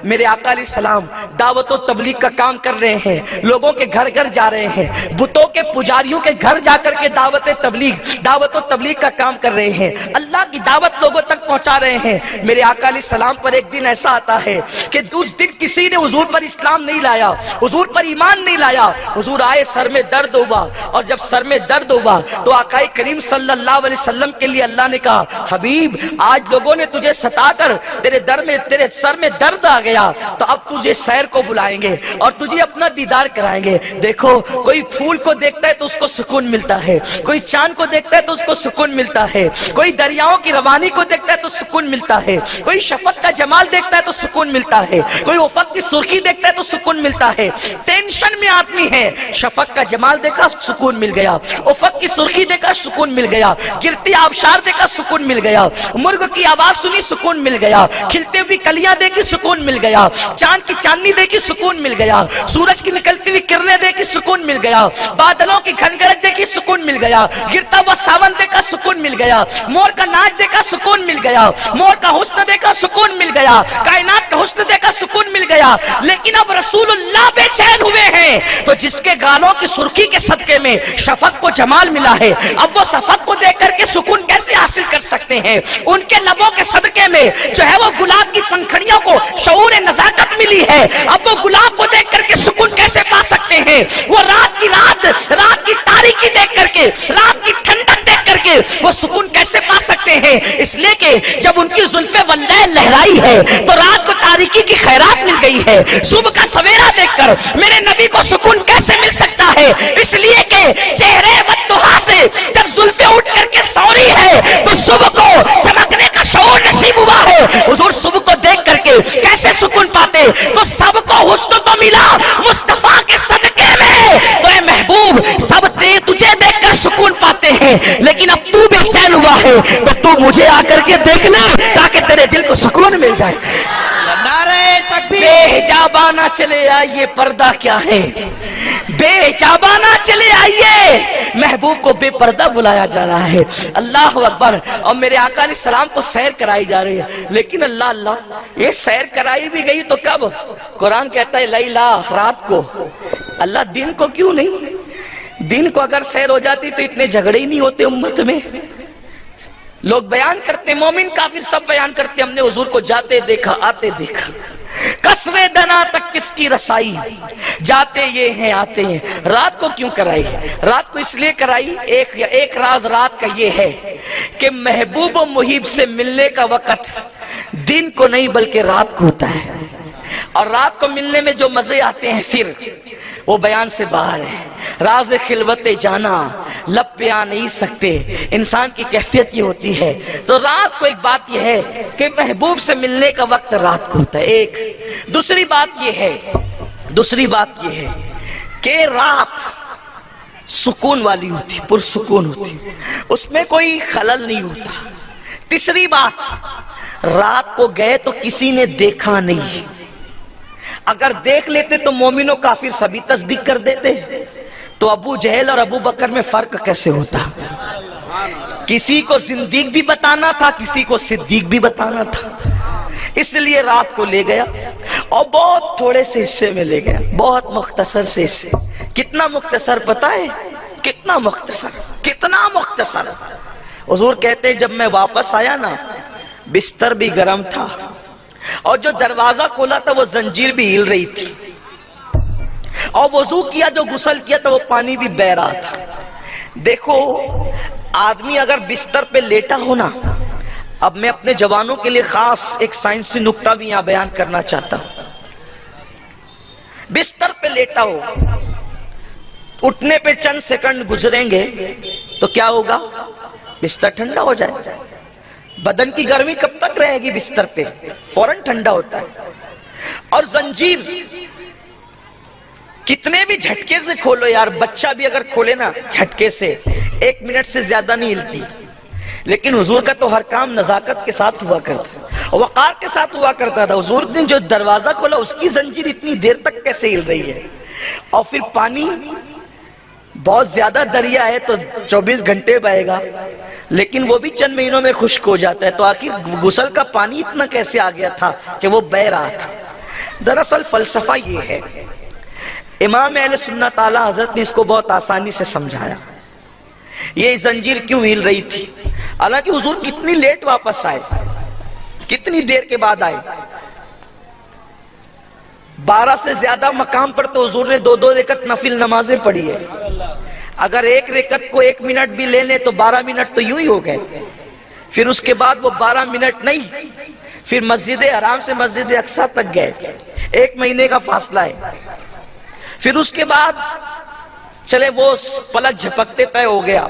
میرے آقا علیہ السلام دعوت و تبلیغ کا کام کر رہے ہیں، لوگوں کے گھر گھر جا رہے ہیں، بتوں کے پجاریوں کے گھر جا کر کے دعوت و تبلیغ کا کام کر رہے ہیں، اللہ کی دعوت لوگوں تک پہنچا رہے ہیں۔ میرے آقا علیہ السلام پر ایک دن ایسا آتا ہے کہ اس دن کسی نے حضور پر اسلام نہیں لایا، حضور پر ایمان نہیں لایا۔ حضور آئے، سر میں درد ہوا، اور جب سر میں درد ہوا تو آقا کریم صلی اللہ علیہ وسلم کے لیے اللہ نے کہا، حبیب آج لوگوں نے تجھے ستا کر تیرے سر میں درد آ گیا، تو اب تجھے سیر کو بلائیں گے اور تجھے اپنا دیدار کرائیں گے۔ دیکھو کوئی پھول کو دیکھتا ہے تو اس کو سکون ملتا ہے، کوئی چاند کو دیکھتا ہے تو اس کو سکون ملتا ہے، کوئی دریاؤں کی روانی کو دیکھتا ہے تو سکون ملتا ہے، کوئی شفق کا جمال دیکھتا ہے تو سکون ملتا ہے، کوئی افق کی سرخی دیکھتا ہے تو سکون ملتا ہے۔ ٹینشن میں آدمی ہے، شفق کا جمال دیکھا سکون مل گیا، افق کی سرخی دیکھا سکون مل گیا، گرتی آبشار دیکھا سکون مل گیا، مرغ کی آواز سنی سکون مل گیا، کھلتے ہوئی کلیاں دیکھی سکون مل گیا، چاند کی چاندنی دیکھی سکون مل گیا، سورج کی نکلتی ہوئی کرنیں دیکھی سکون مل گیا، بادلوں کی گھنگھرٹ دیکھی سکون مل گیا، گرتا ہوا ساون دیکھا سکون مل گیا، مور کا ناچ دیکھا سکون مل گیا، مور کا حسن دیکھا سکون مل گیا، کائنات کا حسن دیکھا سکون مل گیا۔ لیکن اب رسول اللہ بے چین ہوئے ہیں، تو جس کے گالوں کی سرخی کے صدقے میں شفق کو جمال ملا ہے، اب وہ شفق کو دیکھ کر کے سکون کیسے حاصل کر سکتے ہیں؟ ان کے لبوں کے صدقے میں جو ہے وہ گلاب کی پنکھڑیوں کو شعور نزاکت ملی ہے، اب وہ گلاب کو دیکھ کر کے سکون کیسے پا سکتے ہیں؟ وہ رات کی تاریکی دیکھ کر کے، رات کی ٹھنڈک دیکھ کر کے وہ سکون کیسے پا سکتے ہیں؟ اس لیے کہ جب ان کی زلفیں واللیل لہرائی ہے تو رات کو تاریکی کی خیرات مل گئی ہے۔ صبح کا سویرا دیکھ کر میرے نبی کو سکون کیسے مل سکتا ہے؟ اس لیے کہ چہرے والضحیٰ سے جب زلفیں اٹھ کر کے سوری ہے تو صبح کو چمکنے کا شعور نصیب ہوا ہے۔ حضور صبح کو دیکھ کر کے کیسے سکون پاتے؟ تو سب کو حسن تو ملا مصطفیٰ کے صدقے میں، تو اے محبوب سب تجھے دیکھ کر سکون پاتے ہیں، لیکن اب تو بے چین ہوا ہے تو تو مجھے آ کر کے دیکھ لے تاکہ تیرے دل کو سکون مل جائے۔ نعرہ تکبیر۔ بے حجابانہ چلے آئیے، پردہ کیا ہے؟ بے حجابانہ چلے آئیے، محبوب کو بے پردہ بلایا جا رہا ہے۔ اللہ اکبر۔ اور میرے آقا علیہ السلام کو سیر کرائی جا رہی ہے، لیکن اللہ یہ سیر کرائی بھی گئی تو کب؟ قرآن کہتا ہے لیلا، رات کو۔ اللہ دن کو کیوں نہیں؟ دن کو اگر سیر ہو جاتی تو اتنے جھگڑے ہی نہیں ہوتے امت میں۔ لوگ بیان کرتے، مومن کافر سب بیان کرتے، ہم نے حضور کو جاتے دیکھا آتے دیکھا، قصر دنا تک کس کی رسائی، جاتے یہ ہیں آتے ہیں۔ رات کو کیوں کرائی؟ رات کو اس لیے کرائی، ایک راز رات کا یہ ہے کہ محبوب و محب سے ملنے کا وقت دن کو نہیں بلکہ رات کو ہوتا ہے، اور رات کو ملنے میں جو مزے آتے ہیں پھر وہ بیان سے باہر ہے۔ راز خلوت جانا لب پہ آ نہیں سکتے، انسان کی کیفیت یہ ہوتی ہے۔ تو رات کو ایک بات یہ ہے کہ محبوب سے ملنے کا وقت رات کو ہوتا ہے، ایک۔ دوسری بات یہ ہے کہ رات سکون والی ہوتی، پرسکون ہوتی، اس میں کوئی خلل نہیں ہوتا۔ تیسری بات، رات کو گئے تو کسی نے دیکھا نہیں، اگر دیکھ لیتے تو مومن و کافر سبھی تصدیق کر دیتے، تو ابو جہل اور ابو بکر میں فرق کیسے ہوتا؟ کسی کو زندیق بھی بتانا تھا، کسی کو صدیق بھی بتانا تھا، اس لیے رات کو لے گیا، اور بہت تھوڑے سے حصے میں لے گیا، بہت مختصر سے حصے۔ کتنا مختصر پتہ ہے؟ کتنا مختصر۔ حضور کہتے ہیں جب میں واپس آیا نا، بستر بھی گرم تھا، اور جو دروازہ کھولا تھا وہ زنجیر بھی ہل رہی تھی، اور وضو کیا جو غسل کیا تھا وہ پانی بھی بہہ رہا تھا۔ دیکھو آدمی اگر بستر پہ لیٹا ہو نا، اب میں اپنے جوانوں کے لیے خاص ایک سائنسی نکتہ بھی یہاں بیان کرنا چاہتا ہوں۔ بستر پہ لیٹا ہو، اٹھنے پہ چند سیکنڈ گزریں گے تو کیا ہوگا؟ بستر ٹھنڈا ہو جائے۔ بدن کی گرمی کب تک رہے گی بستر پہ؟ فوراً ٹھنڈا ہوتا ہے۔ اور زنجیر کتنے بھی جھٹکے سے کھولو یار، بچہ بھی اگر کھولے نا جھٹکے سے 1 منٹ سے زیادہ نہیں ہلتی، لیکن حضور کا تو ہر کام نزاکت کے ساتھ ہوا کرتا، وقار کے ساتھ ہوا کرتا تھا۔ حضور نے جو دروازہ کھولا اس کی زنجیر اتنی دیر تک کیسے ہل رہی ہے؟ اور پھر پانی بہت زیادہ دریا ہے تو 24 گھنٹے بہے گا، لیکن وہ بھی چند مہینوں میں خشک ہو جاتا ہے، تو آخر غسل کا پانی اتنا کیسے آ گیا تھا کہ وہ بہہ رہا تھا؟ دراصل فلسفہ یہ ہے، امام اہل سنت اعلی حضرت نے اس کو بہت آسانی سے سمجھایا۔ یہ زنجیر کیوں ہل رہی تھی؟ حالانکہ حضور کتنی لیٹ واپس آئے، کتنی دیر کے بعد آئے، 12 سے زیادہ مقام پر تو حضور نے 2 رکعت نفل نمازیں پڑھی ہے۔ اگر ایک رکعت کو 1 منٹ بھی لے لیں تو 12 منٹ تو یوں ہی ہو گئے۔ پھر اس کے بعد وہ 12 منٹ نہیں، پھر مسجد حرام سے مسجد اقصیٰ تک گئے، 1 مہینے کا فاصلہ ہے۔ پھر اس کے بعد چلے وہ پلک جھپکتے طے ہو گیا،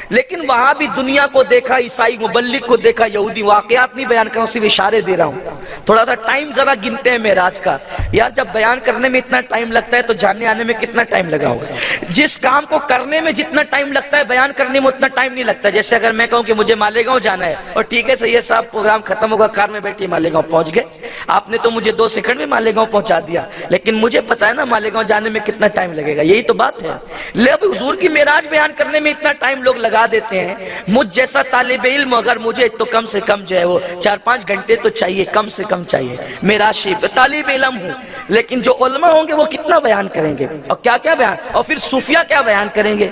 لیکن وہاں بھی دنیا کو دیکھا، عیسائی مبلغ کو دیکھا، یہودی، واقعات نہیں بیان کر رہا ہوں، صرف اشارے دے رہا ہوں۔ تھوڑا سا ٹائم ذرا گنتے ہیں معراج کا، یار جب بیان کرنے میں اتنا ٹائم لگتا ہے تو جاننے آنے میں کتنا ٹائم لگا ہوگا۔ جس کام کو کرنے میں جتنا ٹائم لگتا ہے بیان کرنے میں اتنا ٹائم نہیں لگتا۔ جیسے اگر میں کہوں کہ مجھے مالیگاؤں جانا ہے، اور ٹھیک ہے سید صاحب پروگرام ختم ہوگا، کار میں بیٹھے مالیگاؤں پہنچ گئے، آپ نے تو مجھے 2 سیکنڈ میں مالیگاؤں پہنچا دیا، لیکن مجھے پتا ہے نا مالیگاؤں جانے میں کتنا ٹائم لگے گا۔ یہی تو بات ہے۔ لیکن حضور کی معراج بیان کرنے میں اتنا ٹائم لوگ لگا دیتے ہیں۔ مجھ جیسا طالب علم اگر مجھے تو کم سے کم جو ہے وہ 4-5 گھنٹے تو چاہیے، کم سے کم چاہیے۔ معراج شریف طالب علم ہوں، لیکن جو علماء ہوں گے وہ کتنا بیان کریں گے، اور کیا کیا بیان، اور پھر صوفیہ کیا بیان کریں گے،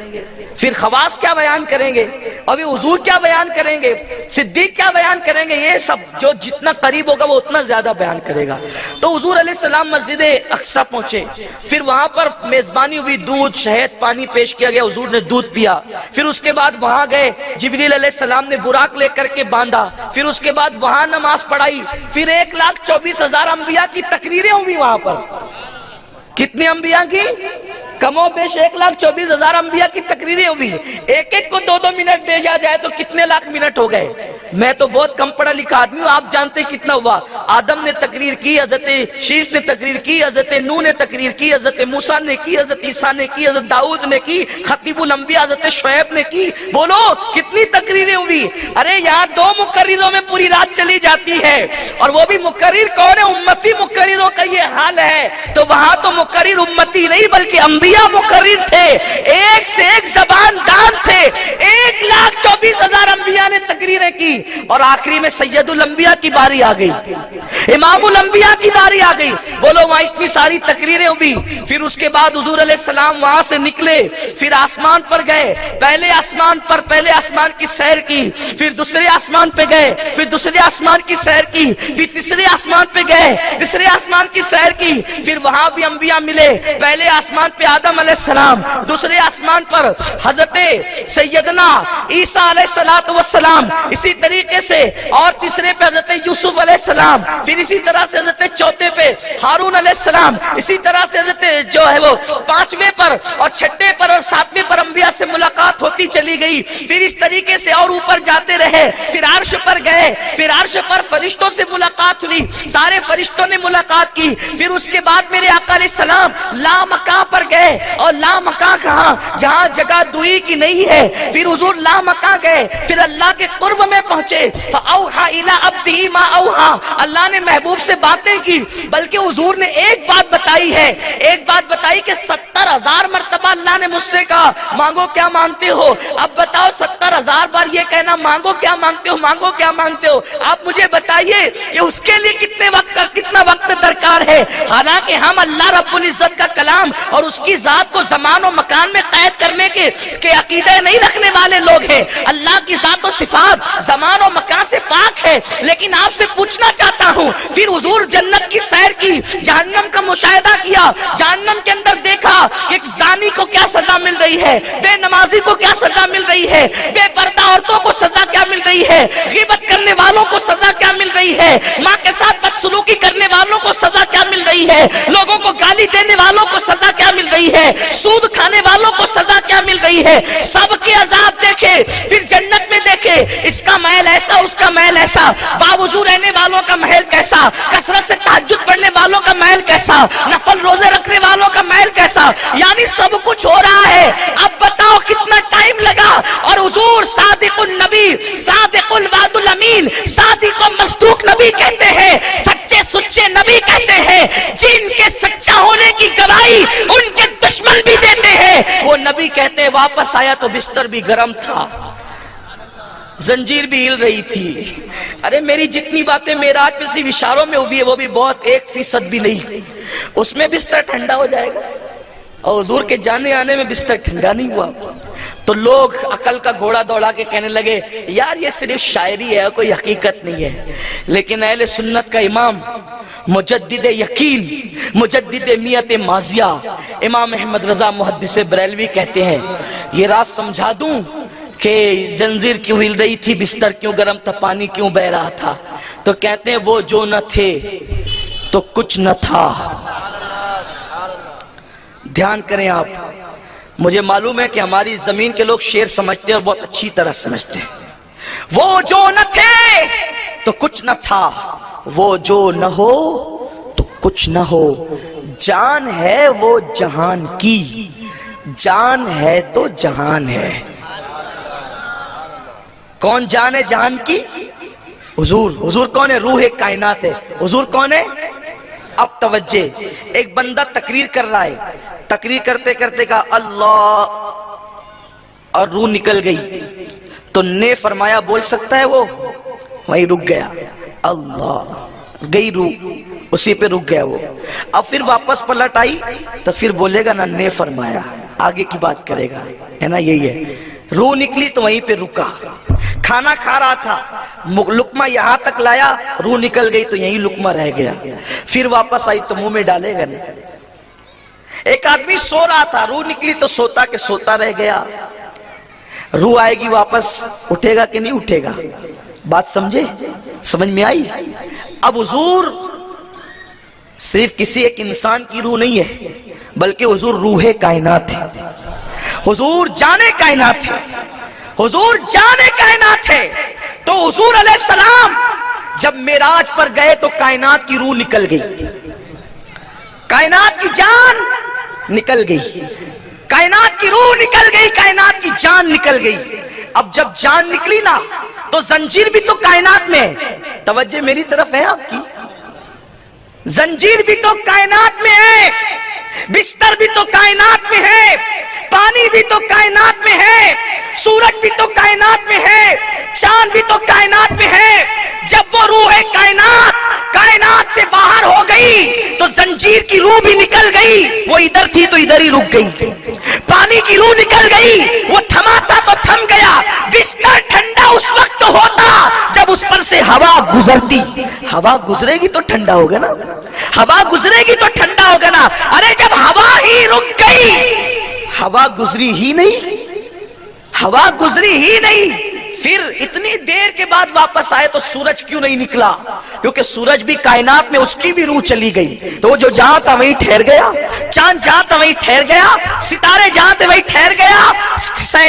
پھر خواص کیا بیان کریں گے، اور پھر حضور کیا بیان کریں گے، صدیق کیا بیان کریں گے۔ یہ سب جو جتنا قریب ہوگا وہ اتنا زیادہ بیان کرے گا۔ تو حضور علیہ السلام مسجد اقصیٰ پہنچے، پھر وہاں پر میزبانی ہوئی، دودھ شہد پانی پیش کیا گیا، حضور نے دودھ پیا۔ پھر اس کے بعد وہاں گئے، جبریل علیہ السلام نے براق لے کر کے باندھا، پھر اس کے بعد وہاں نماز پڑھائی، پھر 1,24,000 انبیاء کی تقریریں ہوئی وہاں پر۔ کتنے انبیاء کی؟ کم و بیش 1,24,000 انبیاء کی تقریریں ہوئی۔ ایک ایک کو 2 منٹ دے جائے تو کتنے لاکھ منٹ ہو گئے۔ میں تو بہت کم پڑھا لکھا آدمی ہوں، آپ جانتے کتنا ہوا۔ آدم نے تقریر کی، حضرت شیش نے تقریر کی، حضرت نوح نے تقریر کی، حضرت موسیٰ نے کی، حضرت عیسیٰ نے کی، حضرت داؤد نے کی، خطیب الانبیاء حضرت شعیب نے کی۔ بولو کتنی تقریریں ہوئی۔ ارے یہاں 2 مقرروں میں پوری رات چلی جاتی ہے، اور وہ بھی مقرر کون ہے؟ امتی مقرروں کا یہ حال ہے۔ تو وہاں تو مقرر امتی نہیں بلکہ انبیاء مقرر تھے، ایک سے ایک زبان دان تھے۔ 1,24,000 انبیاء نے تقریریں کی، اور آخری میں سید الانبیاء کی باری آ گئی، امام الانبیاء کی باری آ گئی۔ بولو وہاں اتنی ساری تقریریں ہوئی۔ پھر اس کے بعد حضور علیہ السلام وہاں سے نکلے، پھر آسمان پر گئے، پہلے آسمان کی سیر کی، پھر دوسرے آسمان پہ گئے، پھر دوسرے آسمان کی سیر کی، پھر تیسرے آسمان پہ گئے، تیسرے آسمان کی سیر کی، پھر وہاں بھی انبیاء ملے۔ پہلے آسمان پہ آدم علیہ السلام، دوسرے آسمان پر حضرت سیدنا عیسیٰ علیہ السلام، اسی طریقے سے، اور تیسرے پہ حضرت یوسف علیہ السلام، پھر اسی طرح سے حضرت چوتھے پہ ہارون علیہ السلام، اسی طرح سے حضرت جو ہے وہ 5ویں پر اور 6ٹھے پر اور 7ویں پر انبیاء سے ملاقات ہوتی چلی گئی۔ پھر اس طریقے سے اور اوپر جاتے رہے، پھر عرش پر گئے، پھر عرش پر فرشتوں سے ملاقات ہوئی، سارے فرشتوں نے ملاقات کی۔ پھر اس کے بعد میرے آقا علیہ السلام لامکاں پر گئے، اور لامکاں کہاں؟ جہاں جگہ دوئی کی نہیں ہے۔ پھر حضور لامکاں گئے، پھر اللہ کے قرب میں پہنچے۔ فَأَوْحَى إِلَىٰ عَبْدِهِ مَا أَوْحَىٰ، اللہ نے محبوب سے باتیں کی، بلکہ حضور نے ایک بات بتائی ہے، ایک بات بتائی کہ 70,000 مرتبہ اللہ نے مجھ سے کہا مانگو کیا مانگتے ہو۔ اب بتاؤ 70,000 بار یہ کہنا مانگو کیا مانگتے ہو، مانگو کیا مانگتے ہو، آپ مجھے بتائیے کہ اس کے لیے کتنا وقت درکار ہے۔ حالانکہ ہم اللہ رب العزت کا کلام اور اس کی ذات کو زمان و مکان میں قید کرنے کے عقیدہ نہیں رکھنے والے لوگ ہیں۔ اللہ کی ذات و صفات زمان و مکان سے پاک ہے، لیکن آپ سے پوچھنا چاہتا ہوں، پھر حضور جنت کی سیر کی، جہنم کا مشاہدہ کیا، جہنم کے اندر دیکھا کہ ایک زانی کو کیا سزا مل رہی ہے، بے نمازی کو کیا سزا مل رہی ہے، بے پردہ عورتوں کو سزا کیا مل رہی ہے، غیبت کرنے والوں کو سزا کیا مل رہی ہے، ماں کے ساتھ بدسلوکی کرنے والوں کو سزا کیا مل رہی ہے، لوگوں کو گالی دینے والوں کو سزا کیا مل رہی ہے، سود کھانے والوں کو سزا کیا مل رہی ہے۔ سب کے عذاب دیکھے، پھر جنت میں دیکھے، اس کا محل ایسا، اس کا محل ایسا، باوضو رہنے والوں کا محل کیسا، کثرت سے تہجد پڑھنے والوں کا محل کیسا، نفل روزے رکھنے والوں کا محل کیسا، یعنی سب کچھ ہو رہا ہے۔ اب بتاؤ کتنا ٹائم لگا، اور حضور صادق النبی، صادق الوعد الامین، صادق و مصدوق نبی کہتے ہیں، سچے سچے نبی کہتے ہیں، جن کے سچا ہونے کی گواہی ان کے دشمن بھی دیتے ہیں۔ وہ نبی کہتے ہیں واپس آیا تو بستر بھی گرم تھا، زنجیر بھی ہل رہی تھی. ارے میری جتنی باتیں معراج پہ صرف اشاروں میں ہوئی ہے وہ بھی بہت 1% بھی نہیں. اس میں بستر ٹھنڈا ہو جائے گا اور حضور کے جانے آنے میں بستر ٹھنڈا نہیں ہوا. تو لوگ عقل کا گھوڑا دوڑا کے کہنے لگے یار یہ صرف شاعری ہے کوئی حقیقت نہیں ہے. لیکن اہل سنت کا امام مجدد یقین مجدد نیت ماضیہ امام احمد رضا محدث بریلوی کہتے ہیں یہ راز سمجھا دوں کہ زنجیر کیوں ہل رہی تھی, بستر کیوں گرم تھا, پانی کیوں بہ رہا تھا. تو کہتے ہیں وہ جو نہ تھے تو کچھ نہ تھا. دھیان کریں آپ, مجھے معلوم ہے کہ ہماری زمین کے لوگ شعر سمجھتے ہیں اور بہت اچھی طرح سمجھتے ہیں. وہ جو نہ تھے تو کچھ نہ تھا, وہ جو نہ ہو تو کچھ نہ ہو. جان ہے وہ جہان کی, جان ہے تو جہان ہے. کون جان ہے جہان کی؟ حضور. حضور کون ہے؟ روح کائنات ہے. حضور کون ہے؟ اب توجہ, ایک بندہ تقریر کر رہا ہے, تقریر کرتے کرتے کہا اللہ اور روح نکل گئی. تو نے فرمایا بول سکتا ہے وہ؟ وہیں رک گیا. اللہ گئی روح, اسی پہ رک گیا وہ. اب پھر واپس پلٹ آئی تو پھر بولے گا نا نے فرمایا, آگے کی بات کرے گا, ہے نا. یہی ہے, روح نکلی تو وہیں پہ رکا. کھانا کھا رہا تھا, لقمہ یہاں تک لایا, روح نکل گئی تو یہیں لقمہ رہ گیا. پھر واپس آئی تو منہ میں ڈالے گا نہیں. ایک آدمی سو رہا تھا, روح نکلی تو سوتا کے سوتا رہ گیا. روح آئے گی واپس, اٹھے گا کہ نہیں اٹھے گا؟ بات سمجھے, سمجھ میں آئی؟ اب حضور صرف کسی ایک انسان کی روح نہیں ہے, بلکہ حضور روح کائنات ہے. حضور جانے کائنات ہے, حضور جانے کائنات ہے. تو حضور علیہ السلام جب معراج پر گئے تو کائنات کی روح نکل گئی, کائنات کی جان نکل گئی, کائنات کی روح نکل گئی, کائنات کی جان نکل گئی. اب جب جان نکلی نا تو زنجیر بھی تو کائنات میں ہے. توجہ میری طرف ہے آپ کی, زنجیر بھی تو کائنات میں ہے, بستر بھی تو کائنات میں ہے, پانی بھی تو کائنات میں ہے, سورج بھی تو کائنات میں ہے, چاند بھی تو کائنات میں ہے. جب وہ روح کائنات کائنات سے باہر ہو گئی تو زنجیر کی روح بھی نکل گئی, وہ ادھر تھی تو ادھر ہی رک گئی. پانی کی روح نکل گئی, وہ تھما تھا تو تھم گیا. بستر ٹھنڈا اس وقت ہوتا جب اس پر سے ہوا گزرتی. ہوا گزرے گی تو ٹھنڈا ہوگا نا, ہوا گزرے گی تو ٹھنڈا ہوگا نا. ارے جب ہوا ہی رک گئی, ہوا گزری ہی نہیں, ہوا گزری ہی نہیں, پھر اتنی دیر کے بعد واپس آئے تو سورج کیوں نہیں نکلا؟ کیونکہ سورج بھی کائنات میں اس کی بھی روح چلی گئی. تو وہ جو جہاں تھا وہیں ٹھہر گیا, چاند جہاں تھا وہیں ٹھہر گیا, ستارے جہاں تھے وہیں ٹھہر گیا,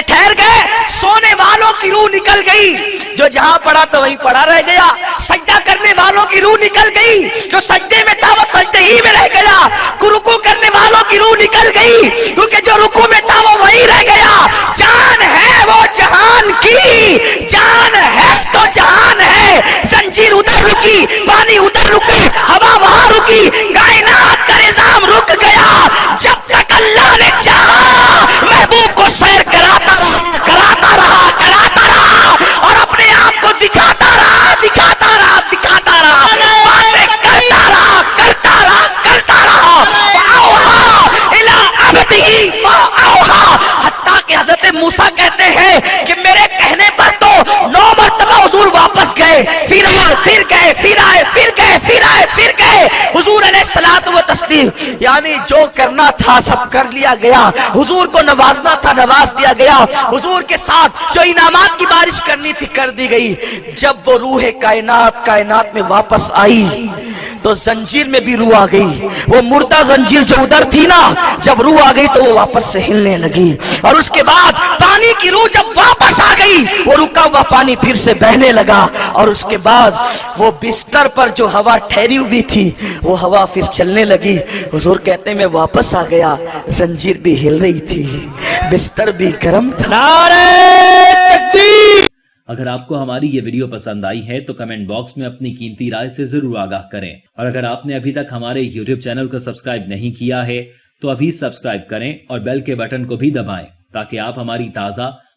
ٹھہر گئے. سونے والوں کی روح نکل گئی, جو جہاں پڑا تو وہیں پڑا رہ گیا. سجدہ کرنے والوں کی روح نکل گئی, جو سجدے میں تھا وہ سجدے ہی میں رہ گیا. رکوع کرنے والوں کی روح نکل گئی, کیونکہ جو رکوع میں تھا وہ وہیں رہ گیا. جان ہے وہ جہان کی, جان ہے تو جہان ہے. زنجیر ادھر رکی, پانی ادھر رکا, ہوا وہاں رکی, کائنات کا نظام رک گیا. جب تک اللہ نے چاہا محبوب کو سیر کراتا رہا, کراتا رہا, کراتا رہا, اور اپنے آپ کو دکھاتا رہا, دکھاتا رہا, دکھاتا رہا, باتیں کرتا رہا, کرتا رہا, کرتا رہا. فَأَوْحَا إِلَىٰ عَبْدِهِ مَا أَوْحَا. حتیٰ کہ حضرت موسیٰ کہتے ہیں کہ میرے کہنے پر تو 9 مرتبہ حضور واپس گئے, پھر آئے, پھر گئے, پھر آئے, پھر گئے, پھر آئے, پھر گئے. حضور علیہ الصلوۃ والتسلیم, یعنی جو کرنا تھا سب کر لیا گیا. حضور کو نوازنا تھا نواز دیا گیا. حضور کے ساتھ جو انعامات کی بارش کرنی تھی کر دی گئی. جب وہ روح کائنات کائنات میں واپس آئی تو زنجیر میں بھی روح آ گئی. وہ مردہ زنجیر جو ادھر تھی نا, جب روح آ گئی تو وہ واپس سے ہلنے لگی. اور اس کے بعد پانی کی روح جب واپس آ گئی, وہ رکا ہوا پانی پھر سے بہنے لگا. اور اس کے بعد وہ بستر پر جو ہوا ٹھہری ہوئی تھی وہ ہوا پھر چلنے لگی. حضور کہتے ہیں میں واپس آ گیا, زنجیر بھی ہل رہی تھی, بستر بھی گرم تھا. نعرہ تکبیر. اگر آپ کو ہماری یہ ویڈیو پسند آئی ہے تو کمنٹ باکس میں اپنی قیمتی رائے سے ضرور آگاہ کریں. اور اگر آپ نے ابھی تک ہمارے YouTube چینل کو سبسکرائب نہیں کیا ہے تو ابھی سبسکرائب کریں اور بیل کے بٹن کو بھی دبائیں تاکہ آپ ہماری تازہ